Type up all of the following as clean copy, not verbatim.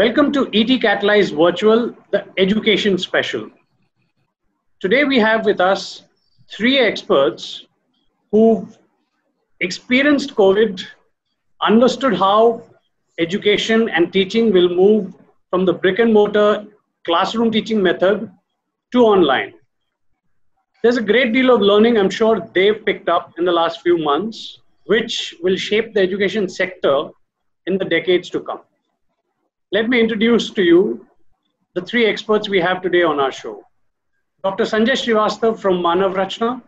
Welcome to ET Catalyse Virtual, the education special. Today we have with us three experts who've experienced COVID, understood how education and teaching will move from the brick and mortar classroom teaching method to online. There's a great deal of learning I'm sure they've picked up in the last few months, which will shape the education sector in the decades to come. Let me introduce to you the three experts we have today on our show. Dr. Sanjay Srivastava from Manav, Rachna,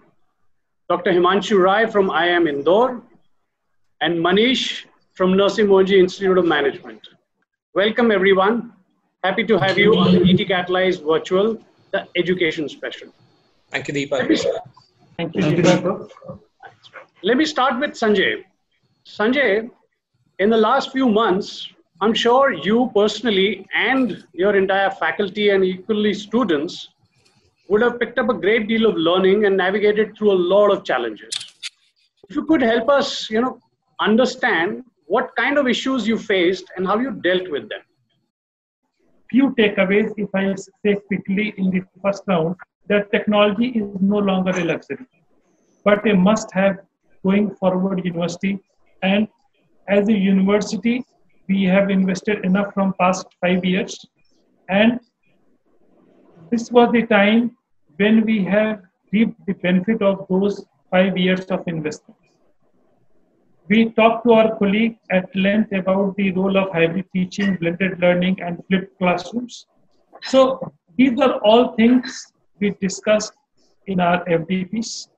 Dr. Himanshu Rai from IIM Indore, and Manish from Narsee Monjee Institute of Management. Welcome everyone. Happy to have you on ET Catalyse Virtual, the education special. Thank you, Deepak. Thank you, Deepak. Let me start with Sanjay. Sanjay, in the last few months, I'm sure you personally and your entire faculty and equally students would have picked up a great deal of learning and navigated through a lot of challenges. If you could help us, understand what kind of issues you faced and how you dealt with them. Few takeaways, if I say quickly in the first round, that technology is no longer a luxury, but a must-have going forward university. And as a university, we have invested enough from past 5 years. And this was the time when we have reaped the benefit of those 5 years of investment. We talked to our colleague at length about the role of hybrid teaching, blended learning, and flipped classrooms. So these are all things we discussed in our FDPs.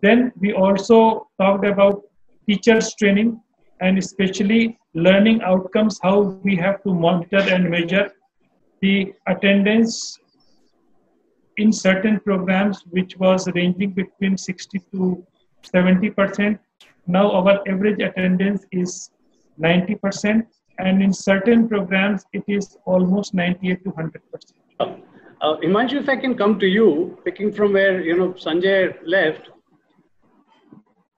Then we also talked about teachers training and especially learning outcomes, how we have to monitor and measure the attendance in certain programs, which was ranging between 60 to 70%. Now our average attendance is 90%, and in certain programs, it is almost 98 to 100%. Himanshu, if I can come to you, picking from where Sanjay left,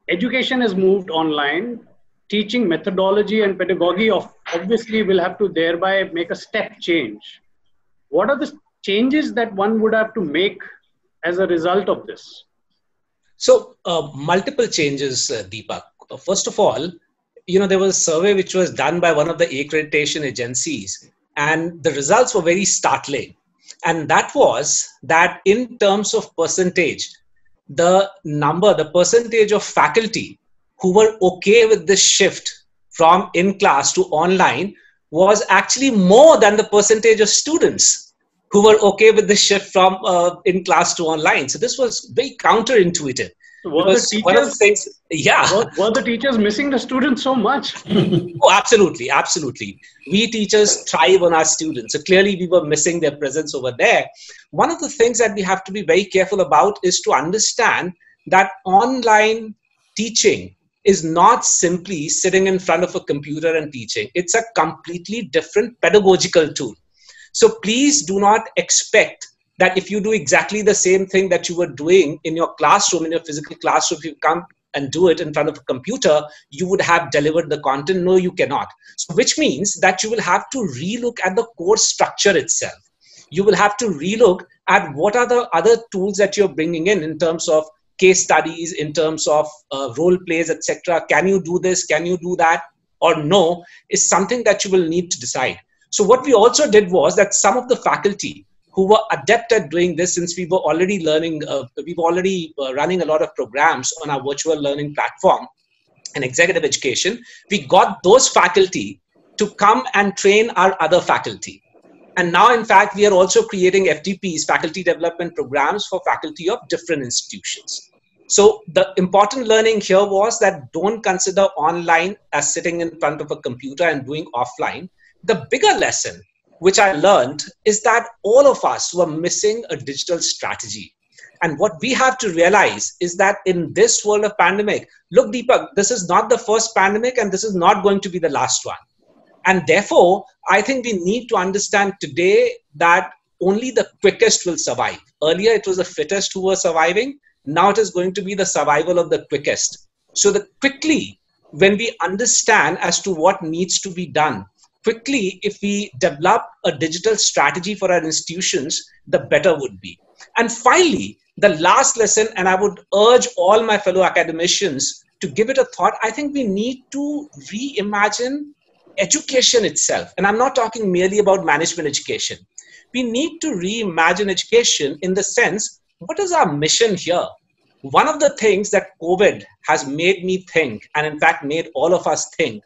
education has moved online. Teaching methodology and pedagogy obviously will have to thereby make a step change. What are the changes that one would have to make as a result of this? So multiple changes, Deepak. First of all, there was a survey which was done by one of the accreditation agencies, and the results were very startling. And that was that in terms of percentage, the percentage of faculty who were okay with this shift from in-class to online was actually more than the percentage of students who were okay with the shift from in-class to online. So this was very counterintuitive. Were the teachers missing the students so much? Oh, absolutely, absolutely. We teachers thrive on our students. So clearly we were missing their presence over there. One of the things that we have to be very careful about is to understand that online teaching is not simply sitting in front of a computer and teaching. It's a completely different pedagogical tool. So please do not expect that if you do exactly the same thing that you were doing in your classroom, in your physical classroom, if you come and do it in front of a computer, you would have delivered the content. No, you cannot. So which means that you will have to relook at the course structure itself. You will have to relook at what are the other tools that you're bringing in terms of case studies, in terms of role plays, etc. Can you do this? Can you do that? Or no, is something that you will need to decide. So what we also did was that some of the faculty who were adept at doing this, since we were already learning, running a lot of programs on our virtual learning platform and executive education, we got those faculty to come and train our other faculty. And now, in fact, we are also creating FDPs, faculty development programs for faculty of different institutions. So the important learning here was that don't consider online as sitting in front of a computer and doing offline. The bigger lesson, which I learned, is that all of us were missing a digital strategy. And what we have to realize is that in this world of pandemic, look, Deepak, this is not the first pandemic and this is not going to be the last one. And therefore, I think we need to understand today that only the quickest will survive. Earlier, it was the fittest who were surviving. Now it is going to be the survival of the quickest. So quickly, when we understand as to what needs to be done, quickly if we develop a digital strategy for our institutions, the better would be. And finally, the last lesson, and I would urge all my fellow academicians to give it a thought, I think we need to reimagine education itself. And I'm not talking merely about management education. We need to reimagine education in the sense, what is our mission here? One of the things that COVID has made me think, and in fact made all of us think,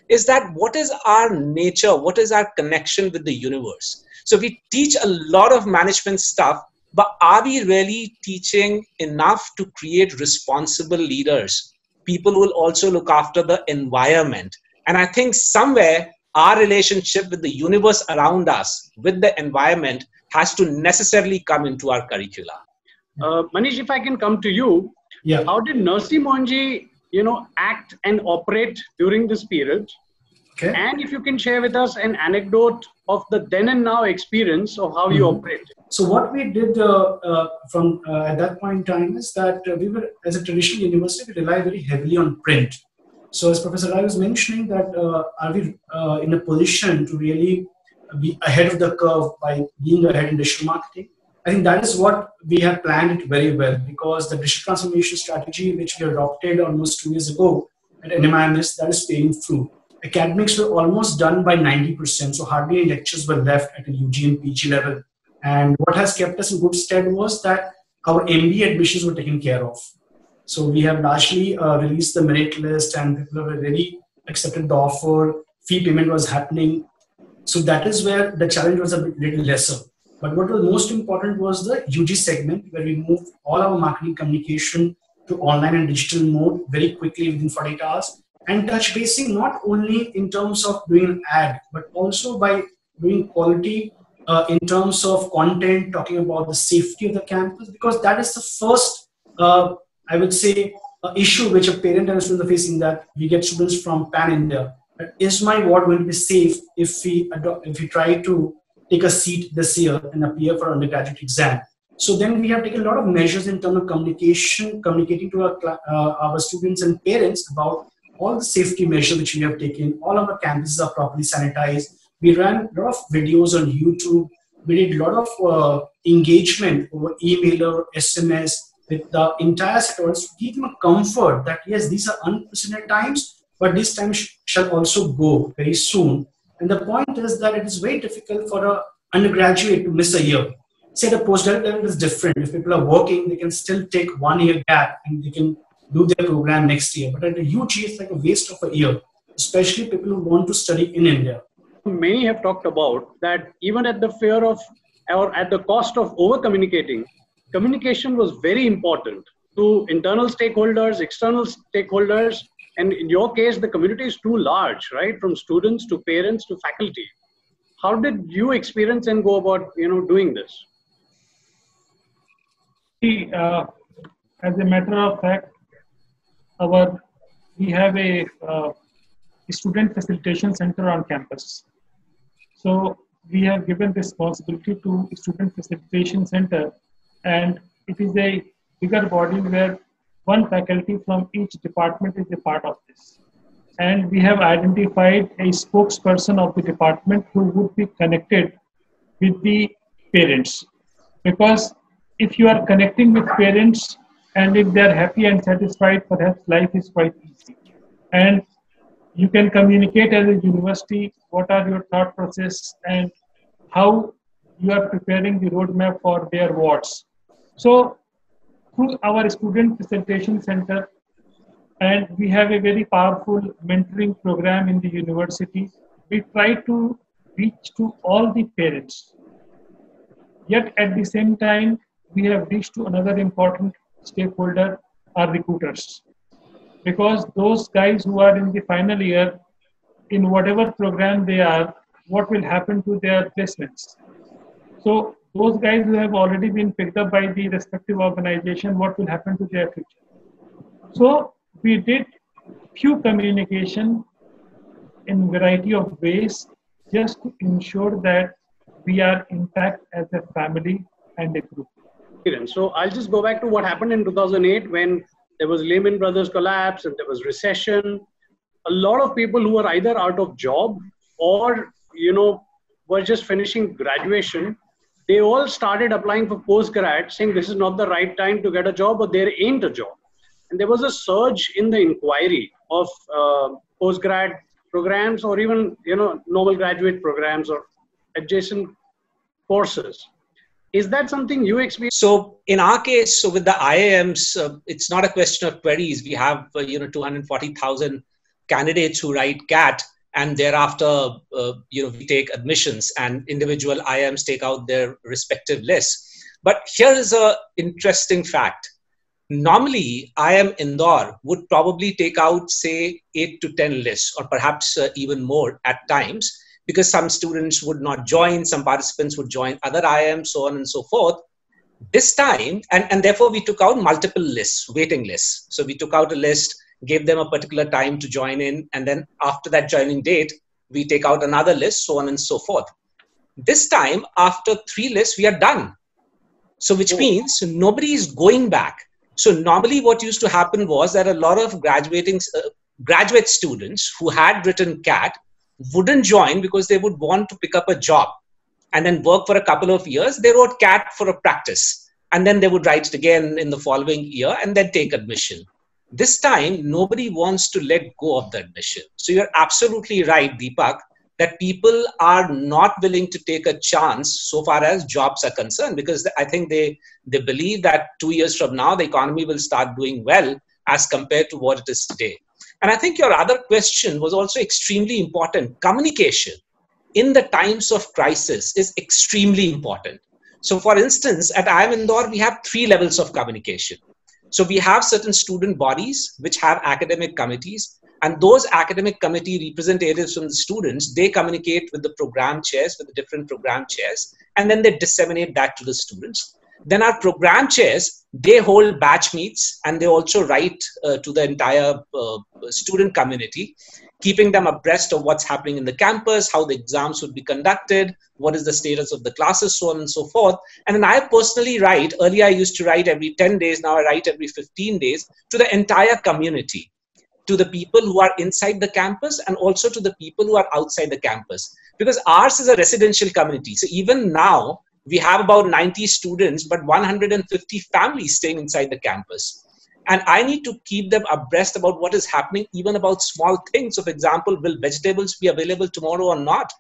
is that what is our nature? What is our connection with the universe? So we teach a lot of management stuff, but are we really teaching enough to create responsible leaders? People who will also look after the environment. And I think somewhere our relationship with the universe around us, with the environment, has to necessarily come into our curricula. Manish, if I can come to you, yeah. How did Narsee Monjee, act and operate during this period? Okay. And if you can share with us an anecdote of the then and now experience of how you operate. So what we did at that point in time is that we were, as a traditional university, we rely very heavily on print. So as Professor Rai was mentioning that are we in a position to really be ahead of the curve by being ahead in digital marketing? I think that is what we have planned it very well, because the digital transformation strategy which we adopted almost 2 years ago at NMIMS, that is paying fruit. Academics were almost done by 90%, so hardly any lectures were left at a UG and PG level. And what has kept us in good stead was that our MBA admissions were taken care of. So we have largely released the merit list and people have already accepted the offer, fee payment was happening. So that is where the challenge was a little lesser. But what was most important was the UG segment, where we moved all our marketing communication to online and digital mode very quickly within 48 hours, and touch basing not only in terms of doing an ad, but also by doing quality in terms of content, talking about the safety of the campus, because that is the first, I would say, issue which a parent and a student are facing, that we get students from pan-India. Is my ward going to be safe if we try to take a seat this year and appear for undergraduate exam? So then we have taken a lot of measures in terms of communicating to our students and parents about all the safety measures which we have taken. All of our campuses are properly sanitized. We ran a lot of videos on YouTube. We did a lot of engagement over email or SMS with the entire sector to give them a comfort that yes, these are unprecedented times, but this time shall also go very soon. And the point is that it is very difficult for an undergraduate to miss a year. Say the postgraduate level is different. If people are working, they can still take 1 year gap and they can do their program next year. But at a UG, it's like a waste of a year, especially people who want to study in India. Many have talked about that even at the fear of or at the cost of over communicating, communication was very important to internal stakeholders, external stakeholders, and in your case, the community is too large, right? From students to parents to faculty. How did you experience and go about, doing this? As a matter of fact, we have a student facilitation center on campus. So we have given responsibility to student facilitation center, and it is a bigger body where one faculty from each department is a part of this. And we have identified a spokesperson of the department who would be connected with the parents. Because if you are connecting with parents and if they are happy and satisfied, perhaps life is quite easy. And you can communicate as a university what are your thought process and how you are preparing the roadmap for their wards. So through our student facilitation center, and we have a very powerful mentoring program in the university, we try to reach to all the parents. Yet at the same time, we have reached to another important stakeholder, our recruiters. Because those guys who are in the final year, in whatever program they are, what will happen to their placements? So those guys who have already been picked up by the respective organization, what will happen to their future? So we did few communication in variety of ways just to ensure that we are intact as a family and a group. So I'll just go back to what happened in 2008 when there was Lehman Brothers collapse and there was recession. A lot of people who were either out of job or, were just finishing graduation, they all started applying for postgrad, saying this is not the right time to get a job, or there ain't a job. And there was a surge in the inquiry of postgrad programs, or even, normal graduate programs or adjacent courses. Is that something you experience? So in our case, so with the IIMs, it's not a question of queries. We have, 240,000 candidates who write CAT, and thereafter, we take admissions, and individual IIMs take out their respective lists. But here is an interesting fact. Normally, IIM Indore would probably take out, say, 8 to 10 lists, or perhaps even more at times, because some students would not join, some participants would join other IIMs, so on and so forth. This time, and therefore we took out multiple lists, waiting lists. So we took out a list, gave them a particular time to join in, and then after that joining date, we take out another list, so on and so forth. This time, after 3 lists, we are done. So which means nobody is going back. So normally what used to happen was that a lot of graduate students who had written CAT wouldn't join because they would want to pick up a job and then work for a couple of years. They wrote CAT for a practice, and then they would write it again in the following year and then take admission. This time, nobody wants to let go of the admission. So you're absolutely right, Deepak, that people are not willing to take a chance so far as jobs are concerned, because I think they believe that 2 years from now, the economy will start doing well as compared to what it is today. And I think your other question was also extremely important. Communication in the times of crisis is extremely important. So for instance, at IIM Indore, we have 3 levels of communication. So we have certain student bodies which have academic committees, and those academic committee representatives from the students, they communicate with the program chairs, with the different program chairs, and then they disseminate that to the students. Then our program chairs, they hold batch meets, and they also write to the entire student community, keeping them abreast of what's happening in the campus, how the exams would be conducted, what is the status of the classes, so on and so forth. And then I personally write, earlier I used to write every 10 days, now I write every 15 days, to the entire community, to the people who are inside the campus and also to the people who are outside the campus. Because ours is a residential community. So even now, we have about 90 students, but 150 families staying inside the campus. And I need to keep them abreast about what is happening, even about small things. So for example, will vegetables be available tomorrow or not?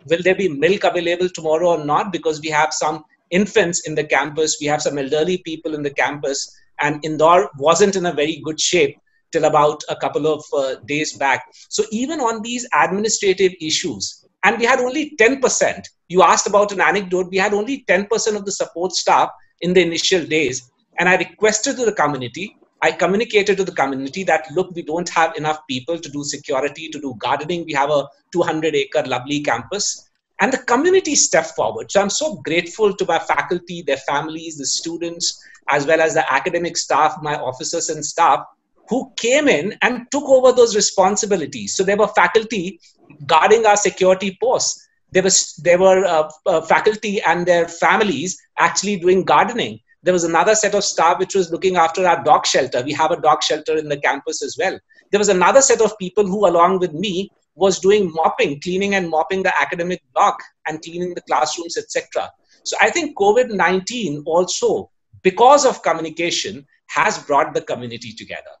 Will there be milk available tomorrow or not? Because we have some infants in the campus, we have some elderly people in the campus, and Indore wasn't in a very good shape till about a couple of days back. So even on these administrative issues, and we had only 10%. You asked about an anecdote. We had only 10% of the support staff in the initial days. And I requested to the community, I communicated to the community that, look, we don't have enough people to do security, to do gardening. We have a 200-acre lovely campus. And the community stepped forward. So I'm so grateful to my faculty, their families, the students, as well as the academic staff, my officers and staff, who came in and took over those responsibilities. So there were faculty guarding our security posts. There were faculty and their families actually doing gardening. There was another set of staff which was looking after our dog shelter. We have a dog shelter in the campus as well. There was another set of people who, along with me, was doing mopping, cleaning and mopping the academic block and cleaning the classrooms, etc. So I think COVID-19 also, because of communication, has brought the community together.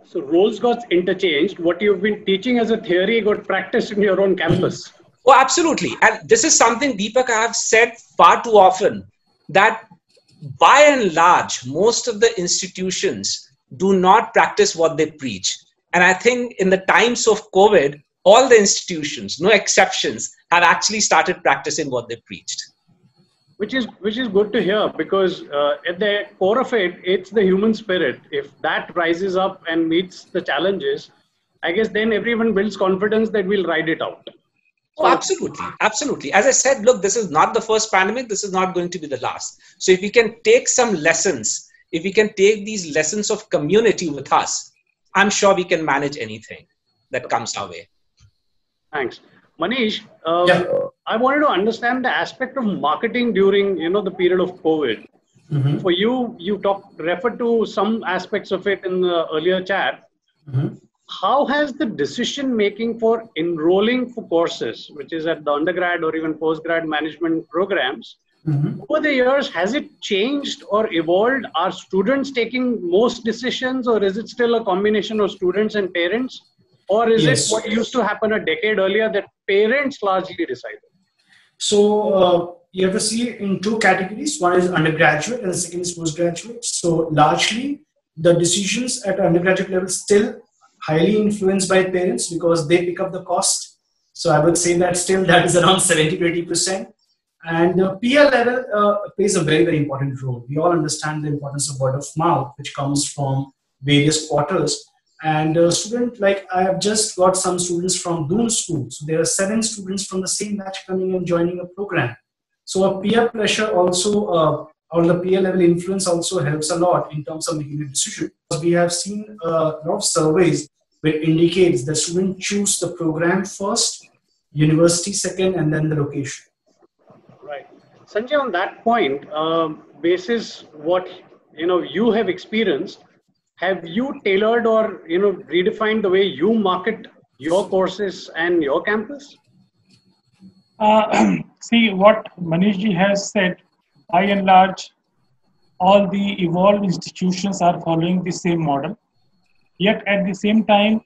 So roles got interchanged. What you've been teaching as a theory got practiced in your own campus. Oh, absolutely. And this is something, Deepak, I have said far too often, that by and large, most of the institutions do not practice what they preach. And I think in the times of COVID, all the institutions, no exceptions, have actually started practicing what they preached. Which is good to hear, because at the core of it, it's the human spirit. If that rises up and meets the challenges, I guess then everyone builds confidence that we'll ride it out. Oh, absolutely. Absolutely. As I said, look, this is not the first pandemic. This is not going to be the last. So if we can take some lessons, if we can take these lessons of community with us, I'm sure we can manage anything that comes our way. Thanks. Manish, I wanted to understand the aspect of marketing during, the period of COVID. Mm-hmm. For you, you referred to some aspects of it in the earlier chat. Mm-hmm. how has the decision making for enrolling for courses, which is at the undergrad or even postgrad management programs, over the years, has it changed or evolved? Are students taking most decisions, or is it still a combination of students and parents? Or is it what used to happen a decade earlier, that parents largely decided? So you have to see in two categories. One is undergraduate and the second is postgraduate. So largely the decisions at undergraduate level still highly influenced by parents because they pick up the cost. So I would say that still that is around 70 to 80%. And the peer level plays a very, very important role. We all understand the importance of word of mouth, which comes from various quarters. And a student, like I have just got some students from Doon School. So there are 7 students from the same batch coming and joining a program. So a peer pressure also, or the peer level influence also helps a lot in terms of making a decision. We have seen a lot of surveys which indicates the student choose the program first, university second, and then the location. Right. Sanjay, on that point, basis what you have experienced, have you tailored or redefined the way you market your courses and your campus? See, what Manish has said, by and large, all the evolved institutions are following the same model. Yet at the same time,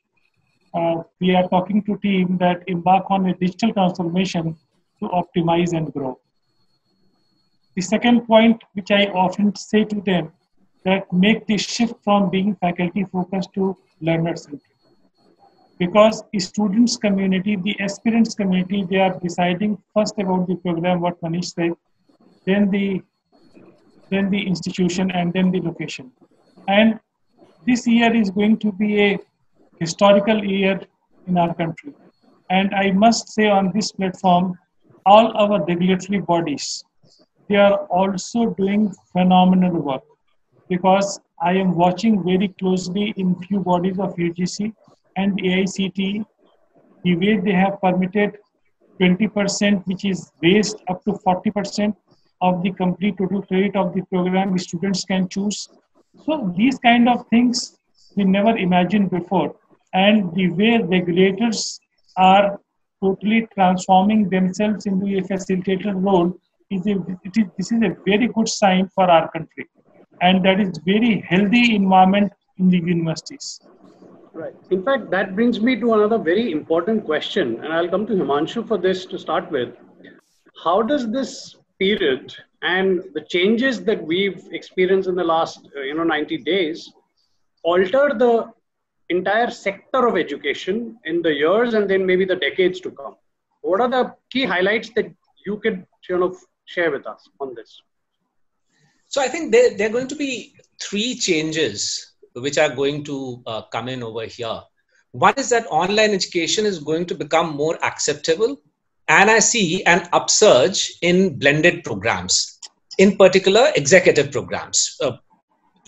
we are talking to team that embark on a digital transformation to optimize and grow. The second point, which I often say to them, that make the shift from being faculty focused to learner centric. Because the students community, the aspirants community, they are deciding first about the program, what Manish said, then the institution, and then the location. And this year is going to be a historical year in our country. And I must say on this platform, all our regulatory bodies, they are also doing phenomenal work, because I am watching very closely in few bodies of UGC and the AICTE, the way they have permitted 20%, which is raised up to 40% of the complete total credit of the program students can choose. So these kind of things we never imagined before. And the way regulators are totally transforming themselves into a facilitator role, this is a very good sign for our country. And that is very healthy environment in the universities. Right. In fact, that brings me to another very important question, and I'll come to Himanshu for this to start with. How does this period and the changes that we've experienced in the last 90 days alter the entire sector of education in the years and then maybe the decades to come? What are the key highlights that you could share with us on this? So I think there are going to be 3 changes which are going to come in over here. One is that online education is going to become more acceptable, and I see an upsurge in blended programs, in particular executive programs,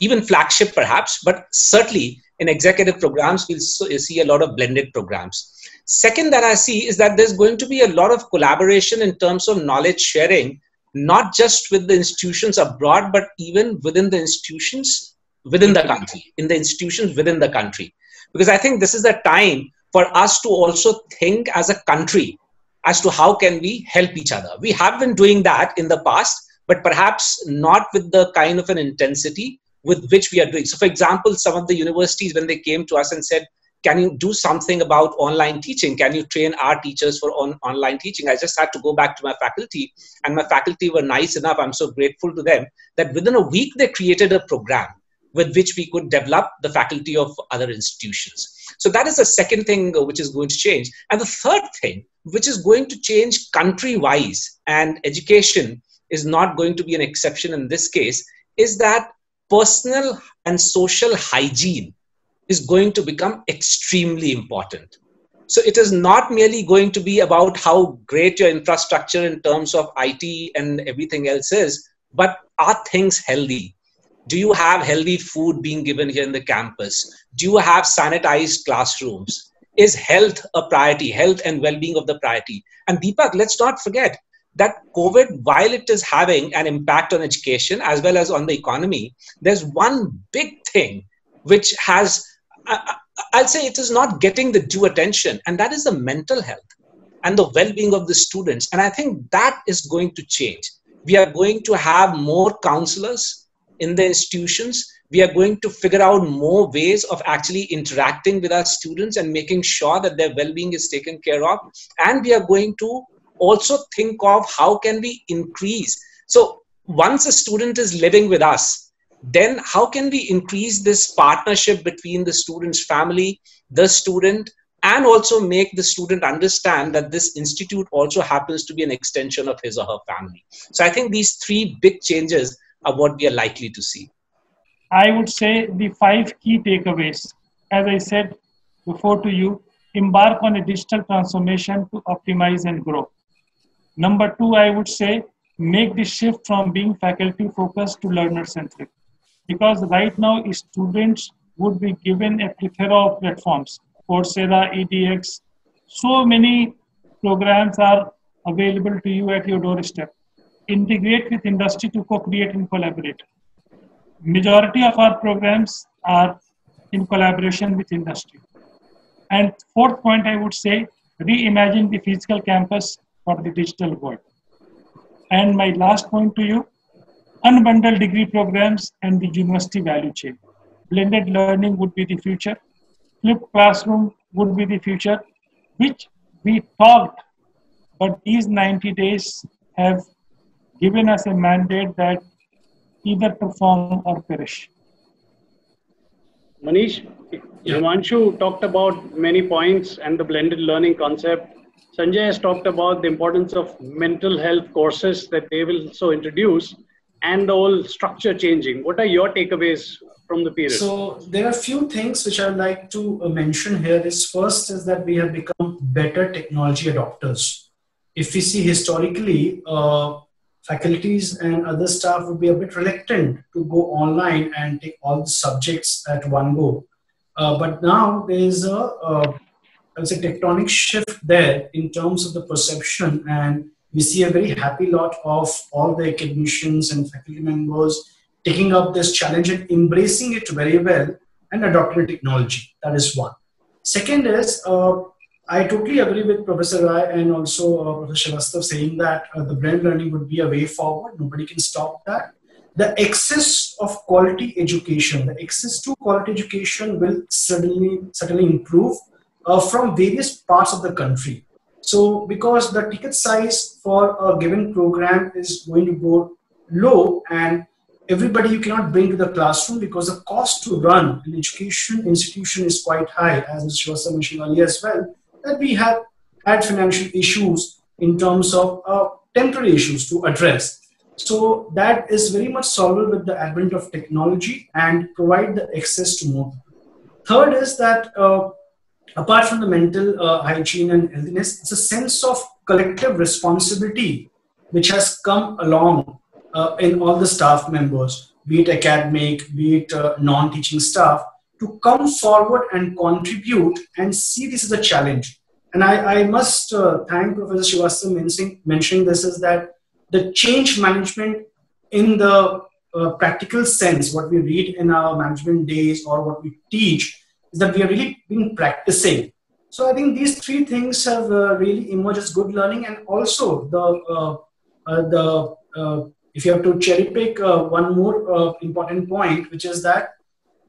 even flagship perhaps, but certainly in executive programs we'll see a lot of blended programs. Second that I see is that there's going to be a lot of collaboration in terms of knowledge sharing, not just with the institutions abroad, but even within the institutions within the country, in the institutions within the country. Because I think this is the time for us to also think as a country as to how can we help each other. We have been doing that in the past, but perhaps not with the kind of an intensity with which we are doing. So for example, some of the universities, when they came to us and said, can you do something about online teaching? Can you train our teachers for online teaching? I just had to go back to my faculty, and my faculty were nice enough, I'm so grateful to them, that within a week they created a program with which we could develop the faculty of other institutions. So that is the second thing which is going to change. And the third thing, which is going to change country-wise, and education is not going to be an exception in this case, is that personal and social hygiene is going to become extremely important. So it is not merely going to be about how great your infrastructure in terms of IT and everything else is, but are things healthy? Do you have healthy food being given here in the campus? Do you have sanitized classrooms? Is health a priority? Health and well-being of the priority? And Deepak, let's not forget that COVID, while it is having an impact on education as well as on the economy, there's one big thing which has I'll say it is not getting the due attention, and that is the mental health and the well-being of the students. And I think that is going to change. We are going to have more counselors in the institutions. We are going to figure out more ways of actually interacting with our students and making sure that their well-being is taken care of. And we are going to also think of how can we increase. So once a student is living with us, then how can we increase this partnership between the student's family, the student, and also make the student understand that this institute also happens to be an extension of his or her family. So I think these three big changes are what we are likely to see. I would say the 5 key takeaways. As I said before to you, embark on a digital transformation to optimize and grow. Number 2, I would say, make the shift from being faculty focused to learner centric. Because right now, students would be given a plethora of platforms, Coursera, edX, so many programs are available to you at your doorstep. Integrate with industry to co-create and collaborate. Majority of our programs are in collaboration with industry. And 4th point, I would say, reimagine the physical campus for the digital world. And my last point to you, unbundle degree programs and the university value chain. Blended learning would be the future. Flipped classroom would be the future, which we talked, but these 90 days have given us a mandate that either perform or perish. Manish, Himanshu talked about many points and the blended learning concept. Sanjay has talked about the importance of mental health courses that they will also introduce and the whole structure changing. What are your takeaways from the period? So there are a few things which I would like to mention here. First is that we have become better technology adopters. If we see historically, faculties and other staff would be a bit reluctant to go online and take all the subjects at one go. But now there is a tectonic shift there in terms of the perception, and we see a very happy lot of all the academicians and faculty members taking up this challenge and embracing it very well and adopting technology. That is one. Second is, I totally agree with Professor Rai and also Professor Srivastava saying that the blended learning would be a way forward. Nobody can stop that. The access of quality education, the access to quality education will certainly improve from various parts of the country. So because the ticket size for a given program is going to go low, and everybody you cannot bring to the classroom because the cost to run an education institution is quite high, as Mr. Srivastava mentioned earlier as well, that we have had financial issues in terms of temporary issues to address. So that is very much solvable with the advent of technology and provide the access to more. Third is that apart from the mental hygiene and healthiness, it's a sense of collective responsibility which has come along in all the staff members, be it academic, be it non-teaching staff, to come forward and contribute and see this as a challenge. And I must thank Professor Srivastava mentioning this, is that the change management in the practical sense, what we read in our management days or what we teach, is that we are really been practicing. So I think these three things have really emerged as good learning. And also if you have to cherry pick one more important point, which is that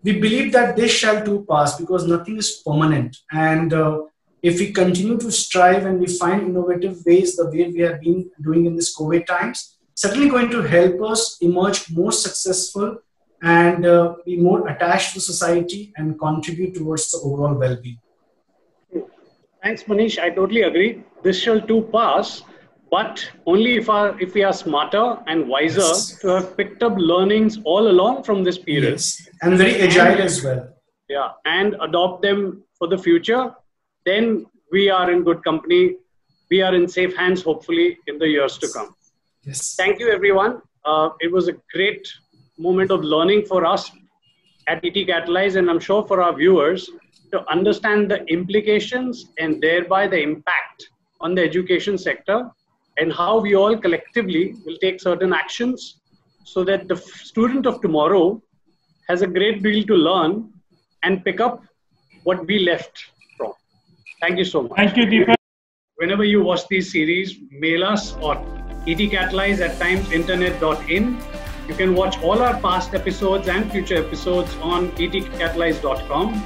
we believe that this shall too pass, because nothing is permanent. And if we continue to strive and we find innovative ways, the way we have been doing in this COVID times, certainly going to help us emerge more successful and be more attached to society and contribute towards the overall well-being. Thanks, Manish. I totally agree. This shall too pass, but only if we are smarter and wiser, yes, to have picked up learnings all along from this period. Yes. And very agile as well. Yeah, and adopt them for the future. Then we are in good company. We are in safe hands, hopefully, in the years to come. Yes. Thank you, everyone. It was a great moment of learning for us at ET Catalyse, and I'm sure for our viewers, to understand the implications and thereby the impact on the education sector, and how we all collectively will take certain actions so that the student of tomorrow has a great deal to learn and pick up what we left from. Thank you so much. Thank you, Deepak. Whenever you watch these series, mail us or etcatalyse@timesinternet.in. You can watch all our past episodes and future episodes on etcatalyse.com.